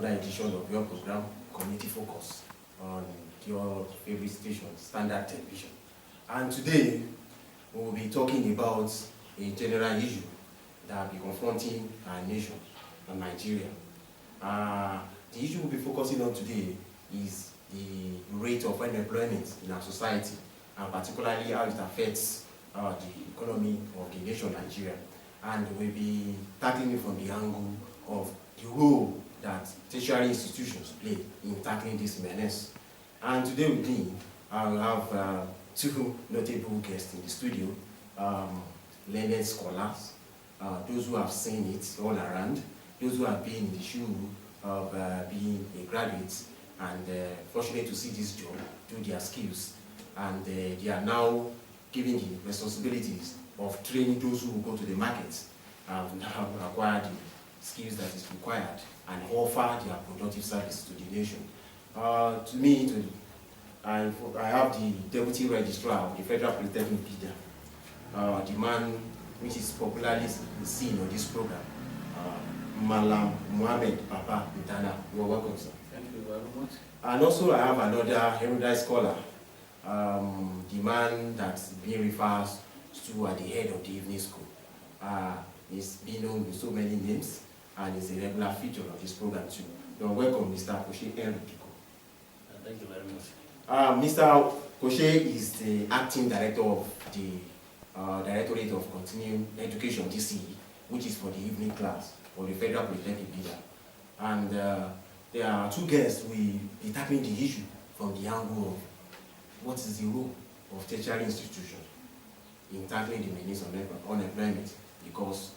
another edition of your program, Community Focus, on your favorite station, Standard Television. And today, we will be talking about a general issue that will be confronting our nation and Nigeria. The issue we'll be focusing on today is the rate of unemployment in our society, and particularly how it affects the economy of the nation Nigeria. And we'll be tackling it from the angle of the role that tertiary institutions play in tackling this menace. And today with me, I will have two notable guests in the studio, learned scholars, those who have seen it all around, those who have been in the shoe of being a graduate and fortunate to see this job, do their skills, and they are now given the responsibilities of training those who will go to the market and now acquire the skills that is required and offer their productive service to the nation. I have the Deputy Registrar of the Federal Polytechnic Bida, the man which is popularly seen on this program, Malam Mohammed Papa Ntana. You are welcome, sir. Thank you very much. And also I have another erudite scholar, the man that's being referred to at the head of the evening school. He's been known with so many names and is a regular feature of this program too. You are welcome, Mr. Koshe Enrico. Thank you very much. Mr. Koshe is the acting director of the Directorate of Continuing Education, DCE, which is for the evening class for the Federal Polytechnic Bida. And there are two guests we be tackling the issue from the angle of what is the role of tertiary institutions in tackling the menace of unemployment, because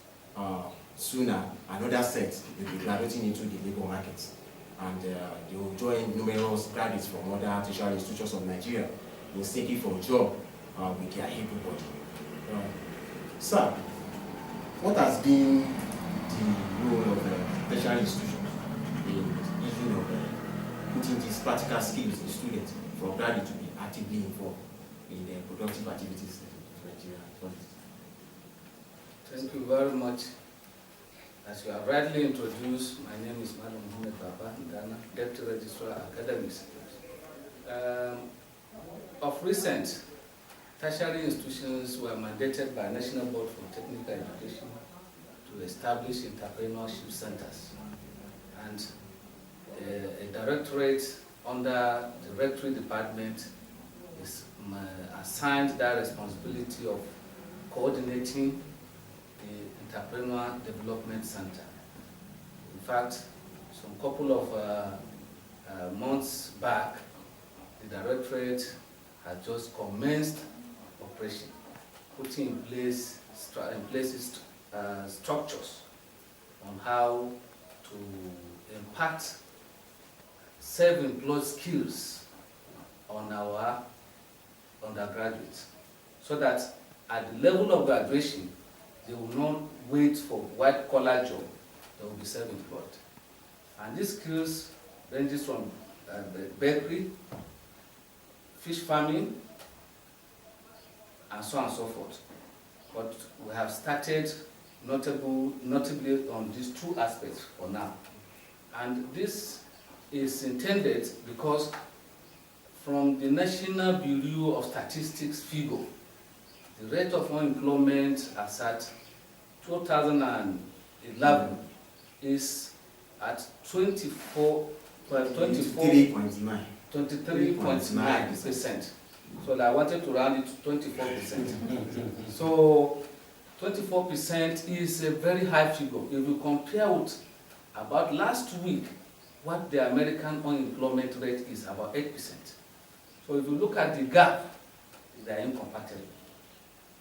sooner another set will be graduating into the labor market, and they will join numerous graduates from other tertiary institutions of Nigeria in seeking for a job with their able body. Sir, what has been the role of tertiary institutions in the issue of putting these practical skills in students for graduates to be actively involved in the productive activities of Nigeria? Thank you very much. As you have rightly introduced, my name is Malam Mohammed Papa Ntana, Deputy Registrar Academics. Of recent, tertiary institutions were mandated by National Board for Technical Education to establish entrepreneurship centers, and a directorate under the Rectory Department is assigned that responsibility of coordinating the Entrepreneur Development Center. In fact, some couple of months back, the directorate had just commenced operation, putting in place structures on how to impact self-employed skills on our undergraduates, so that at the level of graduation, they will not wait for white-collar job, they will be self-employed. And these skills ranges from bakery, fish farming, and so on and so forth. But we have started notably on these two aspects for now. And this is intended because from the National Bureau of Statistics figure, the rate of unemployment as at 2011 is at 23.9%. So I wanted to round it to 24%. So 24% is a very high figure. If you compare with about last week, what the American unemployment rate is about 8%. So if you look at the gap, they are incompatible.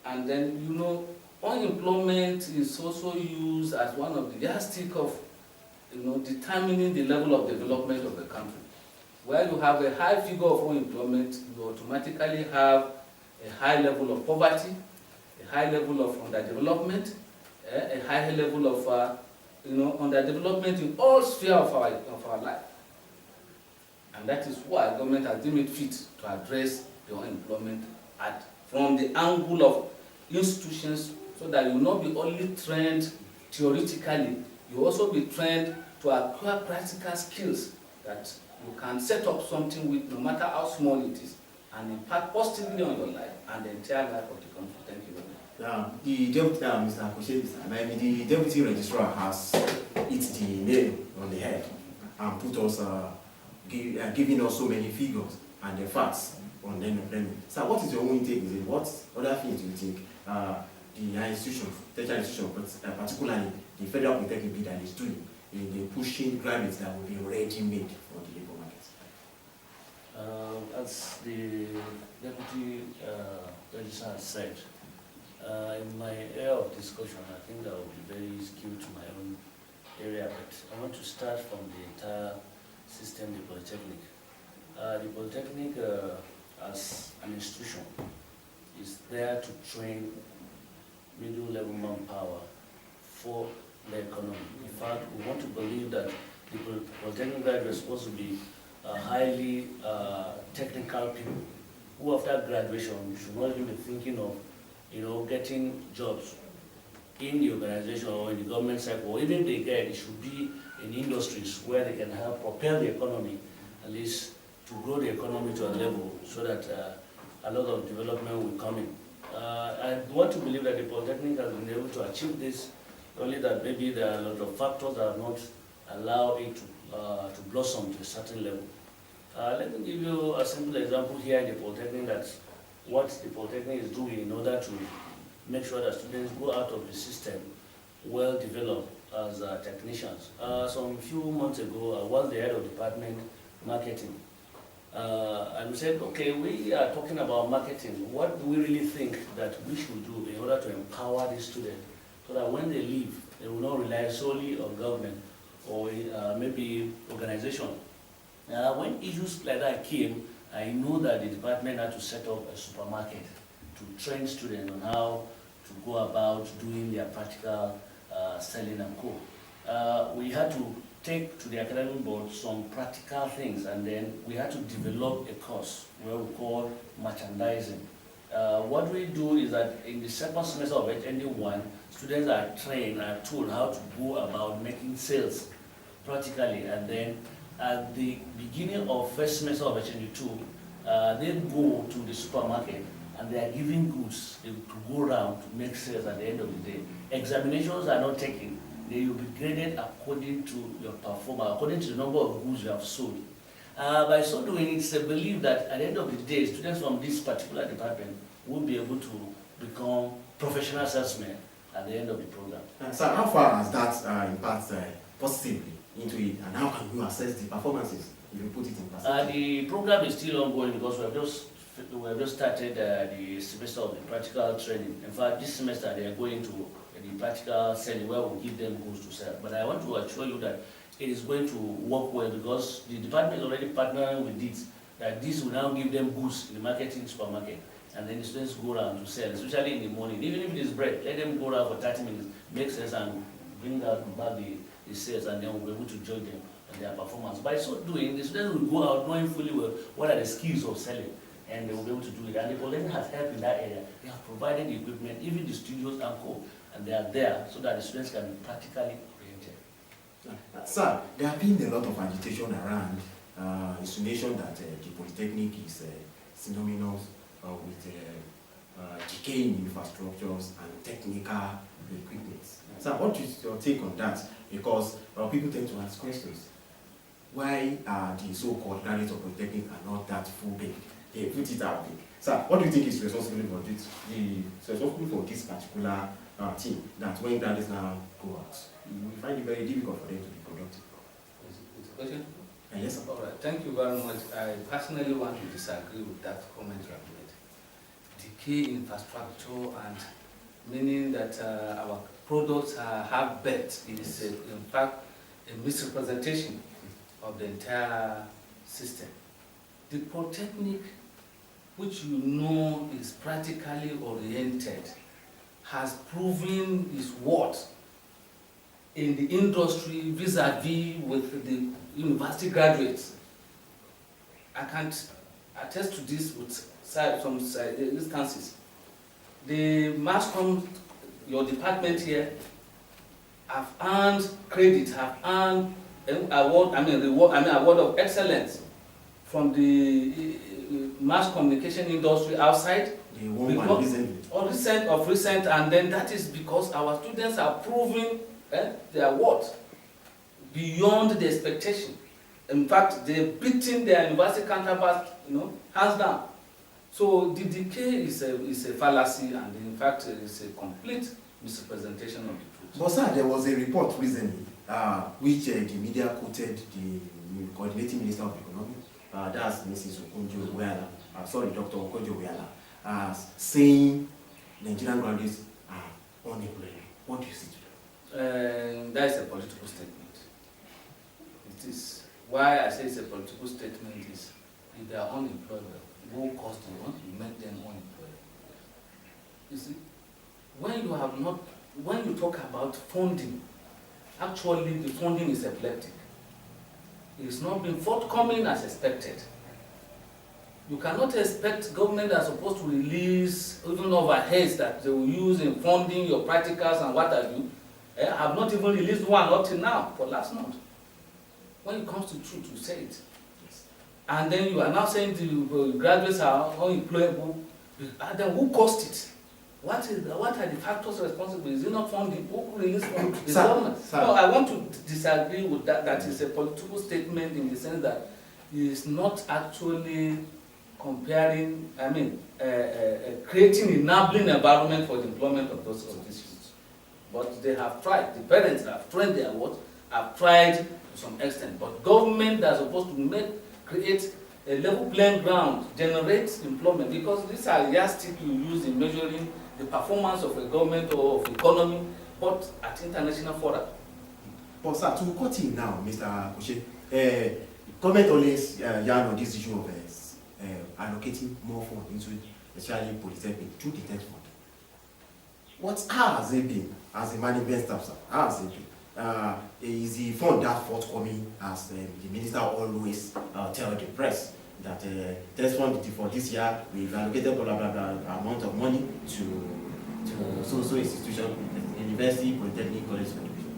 And then, you know, unemployment is also used as one of the yardstick of, determining the level of development of the country. Where you have a high figure of unemployment, you automatically have a high level of poverty, a high level of underdevelopment, a high level of underdevelopment in all spheres of our life. And that is why government has deemed it fit to address the unemployment from the angle of institutions, so that you will not be only trained theoretically, you also be trained to acquire practical skills that you can set up something with, no matter how small it is, and impact positively on your life and the entire life of the country. Thank you very much. The deputy, Mr. Akoshe, the deputy registrar has hit the nail on the head and put us, giving us so many figures and the facts on unemployment. So, what is your own take? What other things do you think the institution, tertiary institution, but particularly the Federal Polytechnic bid that is doing in the pushing graduates that will be already made for the labor market? As the deputy registrar said, in my area of discussion, I think that will be very skewed to my own area, but I want to start from the entire system, the Polytechnic. The Polytechnic, as an institution, is there to train middle-level manpower for the economy. In fact, we want to believe that the Polytechnic graduates are supposed to be highly technical people who, after graduation, should not even be thinking of, getting jobs in the organization or in the government sector, or even if they get, it should be in industries where they can help propel the economy, at least to grow the economy to a level so that a lot of development will come in. I want to believe that the Polytechnic has been able to achieve this, only that maybe there are a lot of factors that have not allowed it to blossom to a certain level. Let me give you a simple example here in the Polytechnic, that's what the Polytechnic is doing in order to make sure that students go out of the system well developed as technicians. Some few months ago, I was the head of department marketing. And we said, okay, we are talking about marketing. What do we really think that we should do in order to empower these students so that when they leave, they will not rely solely on government or maybe organization? When issues like that came, I know that the department had to set up a supermarket to train students on how to go about doing their practical selling and co. We had to take to the academic board some practical things, and then we had to develop a course where we call merchandising. What we do is that in the second semester of HND1, students are trained and told how to go about making sales practically, and then at the beginning of first semester of HND2, they go to the supermarket and they are given goods to go around to make sales at the end of the day. Examinations are not taken. They will be graded according to your performance, according to the number of goods you have sold. By so doing, it's a belief that at the end of the day, students from this particular department will be able to become professional salesmen at the end of the program. So how far has that impacted positively into it, and how can you assess the performances if you put it in perspective? The program is still ongoing because we have just started the semester of the practical training. In fact, this semester they are going to the practical selling where we give them goods to sell. But I want to assure you that it is going to work well because the department is already partnering with this, that this will now give them goods in the marketing supermarket. And then the students go around to sell, especially in the morning. Even if it is bread, let them go around for 30 minutes, make sales and bring out back the sales, and then we'll be able to judge them on their performance. By so doing, the students will go out knowing fully well what are the skills of selling, and they will be able to do it. And the Polytechnic has helped in that area. They have provided the equipment, even the studios and co, and they are there so that the students can be practically oriented. Sir, there have been a lot of agitation around insinuation that the Polytechnic is synonymous with decaying infrastructures and technical equipment. So what is your take on that? Because people tend to ask questions. Why are the so-called graduates of Polytechnic are not that full-baked? They put it out big. So what do you think is responsible for this particular team, that when graduates now go out, we find it very difficult for them to be productive? Is the question? Yes, sir. All right, thank you very much. I personally want to disagree with that comment you have made. Decay infrastructure and meaning that our products have bet is in fact a misrepresentation of the entire system. The Polytechnic, which you know is practically oriented, has proven its worth in the industry vis-a-vis with the university graduates. I can't attest to this with some instances. The mass comm, your department here, have earned credit, have earned award of excellence from the mass communication industry outside. The one recently. Of recent, and then that is because our students are proving their worth beyond the expectation. In fact, they're beating their university counterparts, hands down. So the decay is a fallacy, and in fact, it's a complete misrepresentation of the truth. But sir, there was a report recently which the media quoted the coordinating minister of economy, that's Mrs. Okonjo-Iweala, Dr. Okonjo-Iweala, saying Nigerian graduates are unemployed. What do you see to that? That is a political statement. It is. Why I say it's a political statement is if they are unemployed, who caused them? You make them unemployed. You see, when you talk about funding, actually the funding is epileptic. It's not been forthcoming as expected. You cannot expect government are supposed to release even overheads that they will use in funding your practicals and what have you. Have not even released one up till now for last month. When it comes to truth, you say it. And then you are now saying the graduates are unemployable. And then who caused it? What are the factors responsible? Is it not funding? Who released funding? The government. No, I want to disagree with that. That is a political statement in the sense that it is not actually comparing, creating enabling environment for the employment of these youths. But they have tried. The parents have trained their work, have tried to some extent. But government are supposed to create a level playing ground, generate employment, because these are yardstick you use in measuring the performance of a government or of economy, but at international fora. But sir, to cut in now, Mr. Koshe, comment always yarn on this issue of allocating more funds into especially polytechnic through the TET fund. How has it been as a management staff, sir? How has it been? Is the fund that forthcoming as the minister always tell the press that TET fund for this year we've allocated blah blah blah amount of money to so institution, university, polytechnic, college education.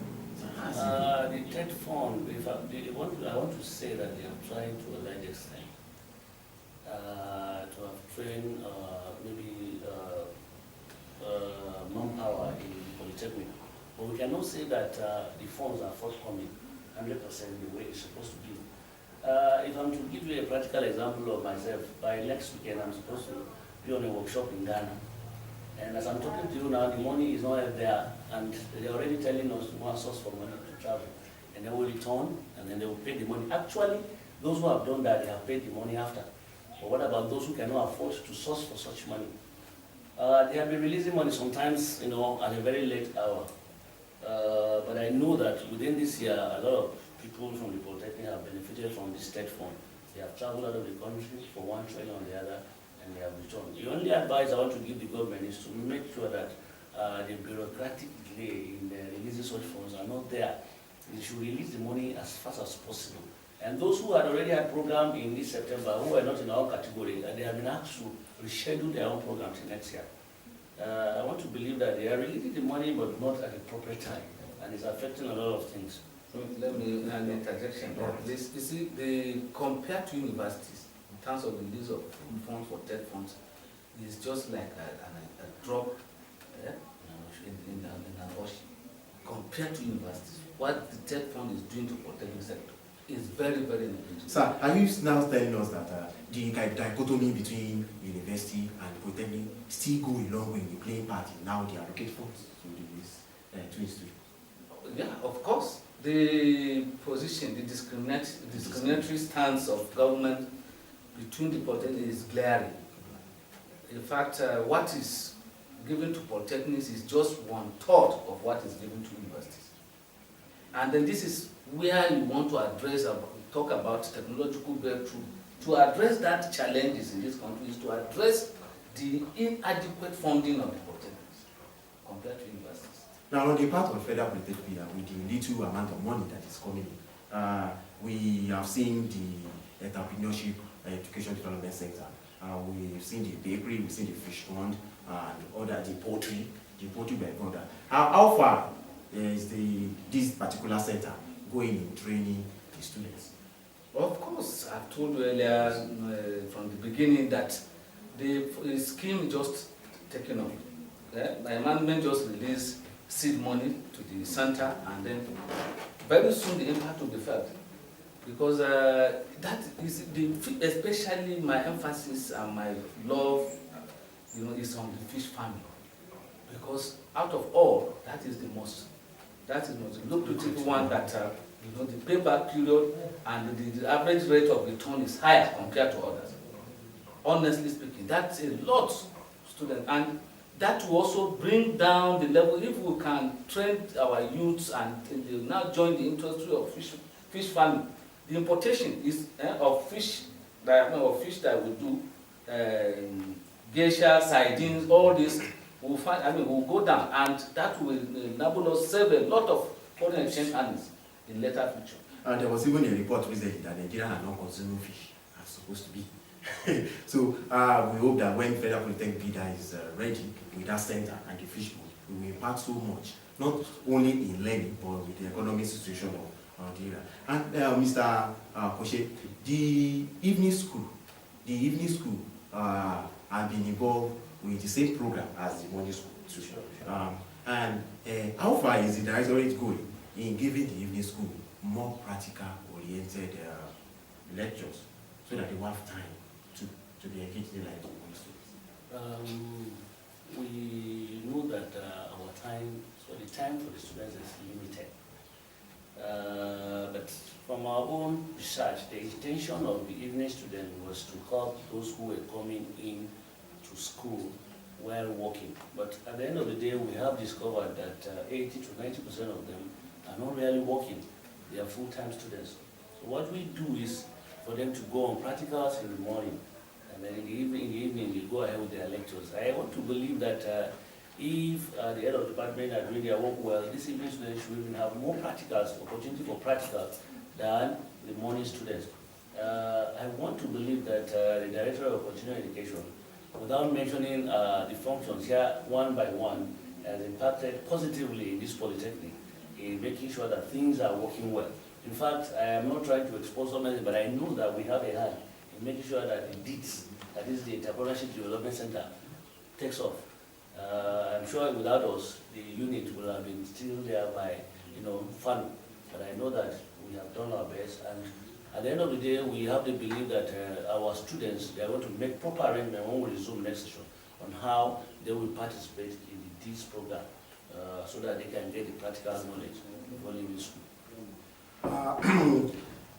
The TET fund, I want to say that they are trying to a large extent to have trained maybe manpower in polytechnic. But we cannot say that the funds are forthcoming 100% the way it's supposed to be. If I'm to give you a practical example of myself, by next weekend I'm supposed to be on a workshop in Ghana. And as I'm talking to you now, the money is not there, and they're already telling us one source for money to travel. And then we'll return, and then they will pay the money. Actually, those who have done that, they have paid the money after. But what about those who cannot afford to source for such money? They have been releasing money sometimes, at a very late hour. But I know that within this year, a lot of people from the Polytechnic have benefited from the state fund. They have traveled out of the country for one training or the other, and they have returned. The only advice I want to give the government is to make sure that the bureaucratic delay in releasing such funds are not there. They should release the money as fast as possible. And those who had already had programs in this September, who are not in our category, they have been asked to reschedule their own programs in next year. I want to believe that they are releasing the money, but not at the proper time, and it's affecting a lot of things. So let me an interjection. This, you see, compared to universities, in terms of the release of funds for TET funds, is just like a drop in an ocean. Compared to universities, what the TET fund is doing to protect the sector is very, very negligible. Sir, are you now telling us that the dichotomy between university and polytechnic still go a long way in the playing part in now the allocate funds to these two institutions? Yeah, of course. The position, the discriminatory stance of government between the polytechnic is glaring. In fact, what is given to polytechnics is just 1/3 of what is given to universities. And then this is where you want to address, talk about technological breakthrough. To address that challenges in this country is to address the inadequate funding of the polytechnics compared to universities. Now, on the part of Federal Polytechnic, with the little amount of money that is coming in, we have seen the entrepreneurship education development center. We've seen the bakery, we've seen the fish pond, and the poultry by brother. How far is this particular center going in training the students? Of course, I've told you earlier from the beginning that the scheme just taken off. My management just released seed money to the center, and then very soon the impact will be felt. Because that is especially my emphasis and my love, is on the fish farming. Because out of all, that is the most lucrative one that the payback period and the average rate of return is higher compared to others. Honestly speaking, that's a lot students, and that will also bring down the level. If we can train our youths and they now join the industry of fish farming, the importation of fish that we do, geisha, sardines, all this will go down, and that will enable us save a lot of foreign exchange earnings in later future. And there was even a report recently that Nigeria are not consuming fish as supposed to be. So we hope that when Federal Polytechnic Bida is ready with that center and the fish bowl, we will impact so much, not only in learning, but with the economic situation of Nigeria. And Mr. Koshe, the evening school have been involved with the same program as the morning school too. And how far is the directorate going in giving the evening school more practical oriented lectures so that they will have time to be engaged in like morning students? We know that our time, so the time for the students is limited. But from our own research, the intention of the evening student was to help those who were coming in to school while working. But at the end of the day, we have discovered that 80 to 90% of them are not really working. They are full-time students. So what we do is for them to go on practicals in the morning, and then in the evening they go ahead with their lectures. I want to believe that if the head of the department are doing their work well, this evening students should even have more practicals, opportunity for practicals than the morning students. I want to believe that the Director of Continuing Education, without mentioning the functions here one by one, has impacted positively in this polytechnic in making sure that things are working well. In fact, I am not trying to expose something, but I know that we have a hand in making sure that the DEETS, that is the Entrepreneurship Development Center, takes off. I'm sure without us, the unit will have been still there by, fun. But I know that we have done our best, and at the end of the day, we have to believe that our students, they are going to make proper arrangement when we resume next session on how they will participate in the DEETS program so that they can get the practical knowledge while in school.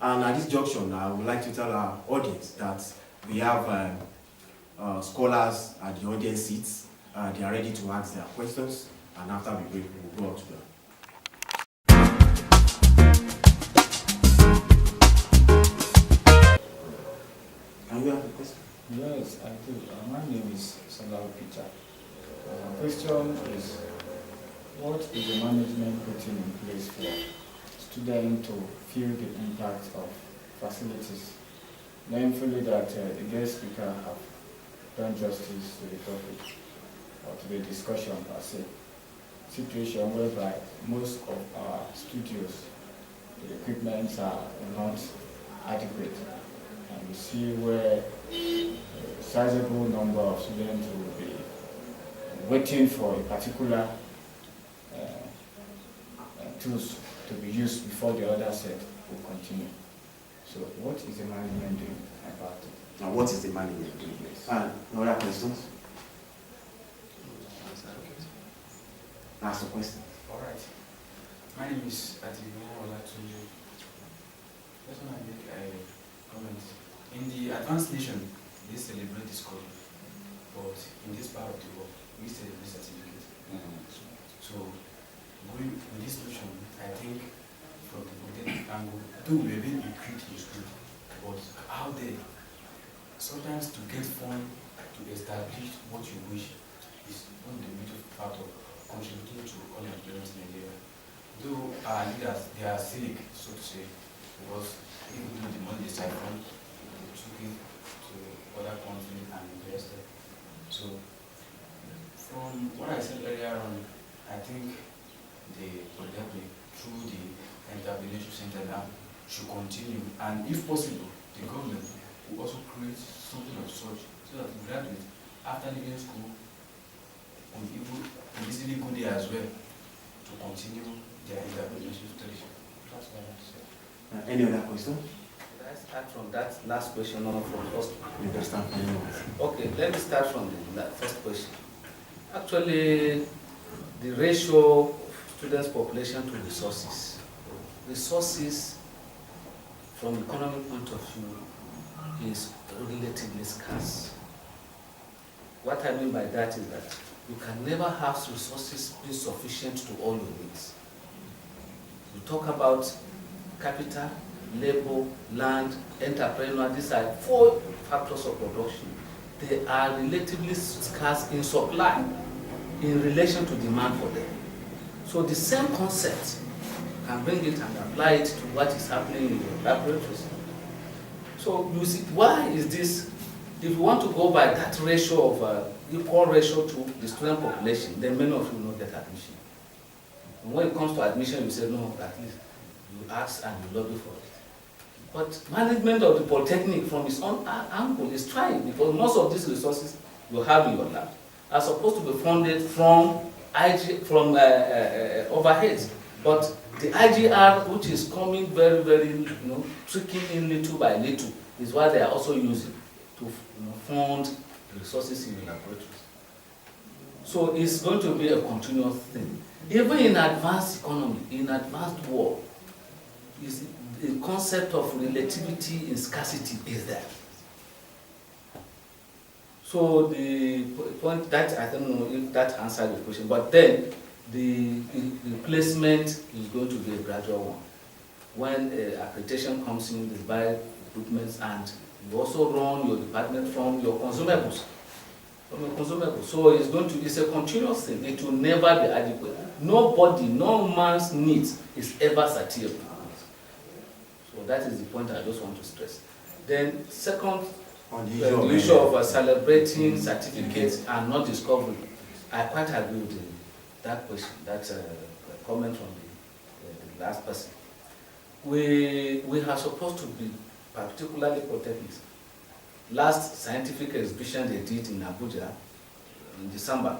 And at this junction, I would like to tell our audience that we have scholars at the audience seats. They are ready to ask their questions, and after we break, we will go up to them. Can you have a question? Yes, I do. My name is Salah Peter. My question is, what is the management putting in place for students to feel the impact of facilities? Knowing fully that the guest speaker have done justice to the topic, or to the discussion per se. Situation whereby most of our studios, the equipments are not adequate. And we see where a sizable number of students will be waiting for a particular tools to be used before the other set will continue. So what is the management doing about it? Now, what is the management doing? No other questions? Ask the question. All right. My name is Adigo Olatunji. Just want to make a comment. In the advanced nation, they celebrate discovery, but in this part of the world, we celebrate certificate. So, going with this notion, I think from the polytechnic angle, though we have been equipped in school, but out there, sometimes to get fund to establish what you wish is one of the major part of contributing to all employment in Nigeria. Though our leaders, they are cynic, so to say, because even though the money they siphon, they took it to other countries and invested. So, from what I said earlier on, I think the polytechnic, through the entrepreneurship center now should continue, and if possible, the government will also create something of such so that graduates after leaving school will easily go there as well to continue their entrepreneurship studies. That's what I have to say. Any other question? Should I start from that last question or from first? You can start. Okay, let me start from the first question. Actually, the ratio of students' population to resources. Resources, from economic point of view, is relatively scarce. What I mean by that is that you can never have resources be sufficient to all your needs. We talk about capital, labor, land, entrepreneur. These are 4 factors of production. They are relatively scarce in supply in relation to demand for them. So the same concept can bring it and apply it to what is happening in your laboratories. So you see, why is this? If you want to go by that ratio of equal ratio to the student population, then many of you will not get admission. And when it comes to admission, you say, no, at least you ask and you lobby for it. But management of the Polytechnic from its own angle is trying, because most of these resources you have in your lab are supposed to be funded from overheads. But the IGR, which is coming very, very, trickling in little by little, is what they are also using to fund the resources in the laboratories. So it's going to be a continuous thing. Even in advanced economy, in advanced world, the concept of relativity in scarcity is there. So the point that, I don't know if that answered the question, but then the placement is going to be a gradual one. When accreditation comes in, they buy equipment, and you also run your department from your consumables. So it's a continuous thing. It will never be adequate. Nobody, no man's needs is ever satiable. So that is the point I just want to stress. Then second, On the issue of celebrating certificates and not discovery. I quite agree with that question, that comment from the last person. We are supposed to be particularly protected. Last scientific exhibition they did in Abuja in December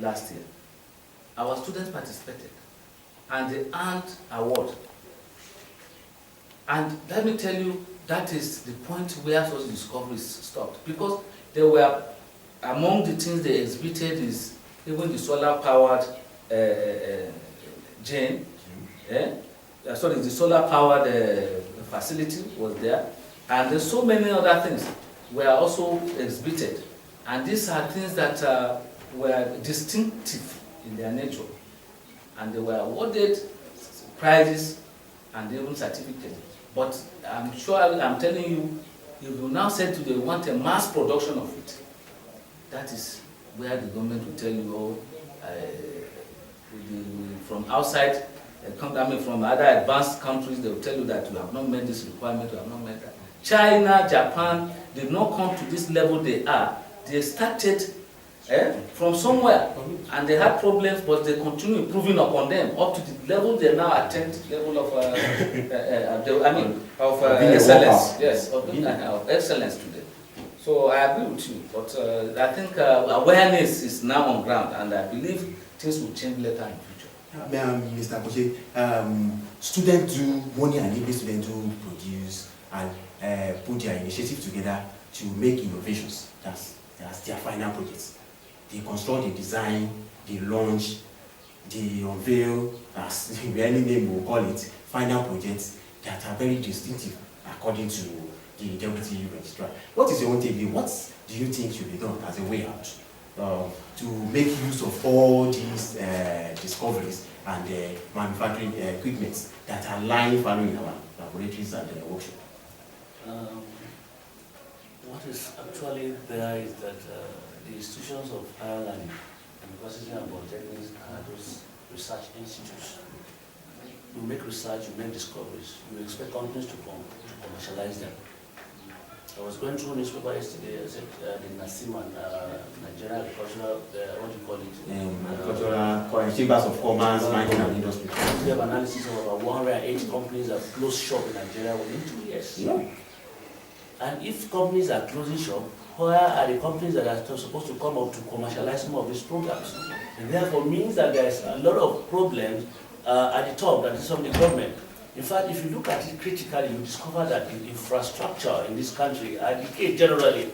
last year, our students participated and they earned award. And let me tell you, that is the point where such discoveries stopped, because they were, among the things they exhibited is even the solar powered the solar powered facility was there, and there's so many other things were also exhibited, and these are things that were distinctive in their nature, and they were awarded prizes and even certificates. But I'm sure, I'm telling you, if you now say today we want a mass production of it, that is where the government will tell you, from outside, from other advanced countries, they will tell you that you have not met this requirement, you have not met that. China, Japan did not come to this level they are. They started from somewhere, and they had problems, but they continue improving upon them up to the level they now attain, level of excellence. Yes, of excellence today. So I agree with you, but I think awareness is now on ground, and I believe things will change later in future. Mr. Koche, students do, money and able students do produce and put their initiative together to make innovations. That's their final projects. They construct, they design, they launch, they unveil, as any name will call it, final projects that are very distinctive according to the deputy registrar. What is your own take? What do you think should be done as a way out to make use of all these discoveries and manufacturing equipments that are lying following in our laboratories and workshops? What is actually there is that the institutions of higher learning, universities and polytechnics are those research institutes. You make research, you make discoveries, you expect companies to come to commercialize them. I was going through newspaper yesterday. I said the Nasiman, Nigerian Agricultural, what do you call it? Agricultural, chambers of commerce, mining and industry. We have analysis of about 108 companies that closed shop in Nigeria within 2 years. Yeah. And if companies are closing shop, where are the companies that are supposed to come up to commercialize some of these programs? And therefore means that there's a lot of problems at the top, that is from the government. In fact, if you look at it critically, you discover that the infrastructure in this country are decayed generally.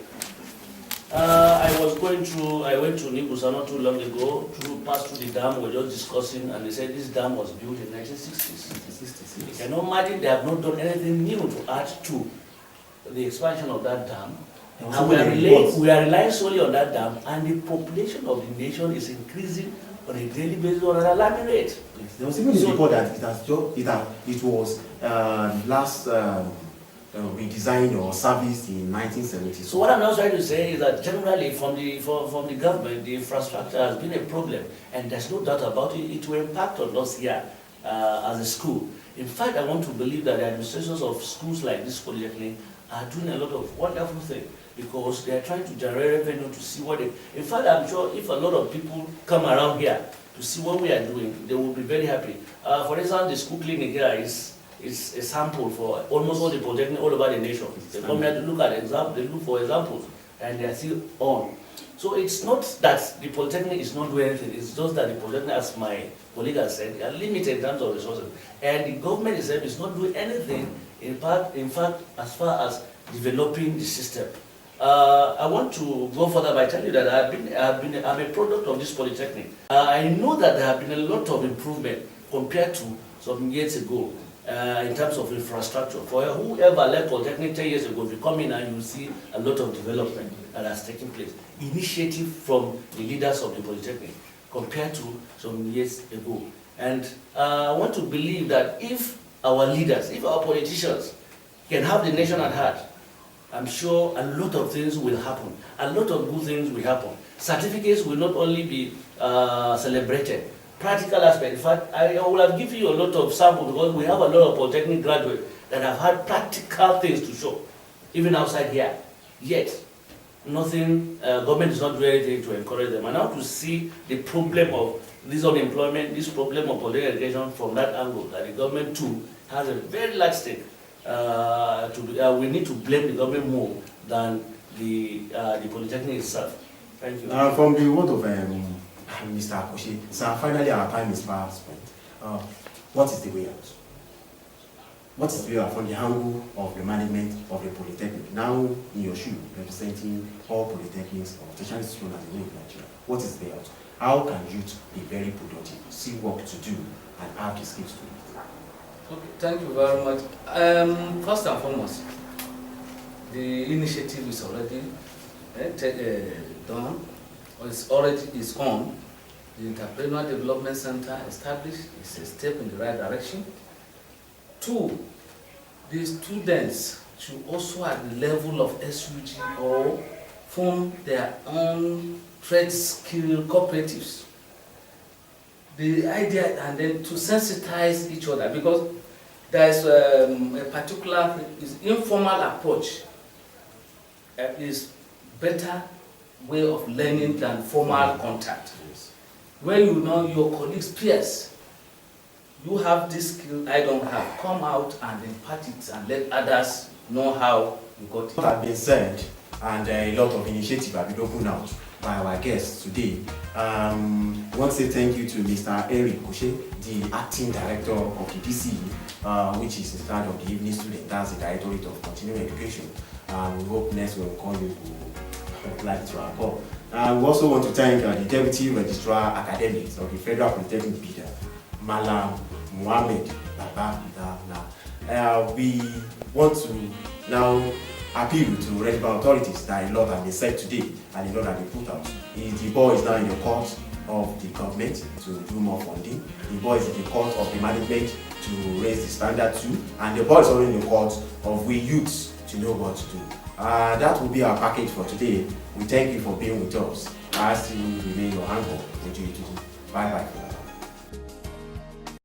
I went to Nibusa not too long ago, passed through the dam, we were just discussing, and they said this dam was built in 1960s. You can imagine they have not done anything new to add to the expansion of that dam. And we are relying solely on that dam, and the population of the nation is increasing on a daily basis on an alarming rate. Yes. There was even a report that it was last redesigned or serviced in 1970s. So what I'm now trying to say is that generally from the government, the infrastructure has been a problem, and there's no doubt about it. It will impact on us here as a school. In fact, I want to believe that the administrators of schools like this polytechnic are doing a lot of wonderful things, because they are trying to generate revenue to see what they... In fact, I'm sure if a lot of people come around here to see what we are doing, they will be very happy. For example, the school clinic here is a sample for almost all the polytechnics all over the nation. They come here to look at examples, they look for examples, and they are still on. So it's not that the polytechnic is not doing anything, it's just that the polytechnic, as my colleague has said, they are limited in terms of resources. And the government itself is not doing anything, in fact, as far as developing the system. I want to go further by telling you that I'm a product of this polytechnic. I know that there have been a lot of improvement compared to some years ago in terms of infrastructure. For whoever left polytechnic 10 years ago, if you come in and you see a lot of development that has taken place. Initiative from the leaders of the polytechnic compared to some years ago. And I want to believe that if our leaders, if our politicians can have the nation at heart, I'm sure a lot of things will happen. A lot of good things will happen. Certificates will not only be celebrated. Practical aspect. In fact, I will have given you a lot of samples, because we have a lot of polytechnic graduates that have had practical things to show, even outside here. Yet, nothing, government is not doing anything to encourage them. And now to see the problem of this unemployment, this problem of polytechnic education from that angle, that the government too has a very large stake. We need to blame the government more than the polytechnic itself. Thank you. From the word of Mr. Akoshe, sir, finally our time is fast spent. What is the way out? What is the way out from the angle of the management of the polytechnic? Now in your shoe, representing all polytechnics or tertiary institutions as a whole in Nigeria, what is the way out? How can youth be very productive, see work to do, and have the skills to do it? Okay, thank you very much. First and foremost, the initiative is already done, or is on. The Entrepreneur Development Center established is a step in the right direction. 2, the students should also at the level of SUG or form their own trade skill cooperatives. The idea, and then to sensitize each other, because there is a particular informal approach is better way of learning than formal contact. Yes. Where you know your colleagues, peers, you have this skill I don't have, come out and impart it and let others know how you got it. What has been said, and a lot of initiatives have been opened out by our guests today. I want to say thank you to Mr. Eric Koshe, the acting director of the DCE, which is in charge of the evening student. That's the Directorate of Continuing Education. We hope next we'll call you to apply to our call. We also want to thank the Deputy Registrar Academics of the Federal Polytechnic Bida, Malam Mohammed Baba. We want to now appeal to relevant authorities that a lot have been said today and a lot have been put out. The ball is now in the court of the government to do more funding. The ball is in the court of the management to raise the standard too, and the ball is also in the court of we youths to know what to do. That will be our package for today. We thank you for being with us. I still remain your humble. Bye bye.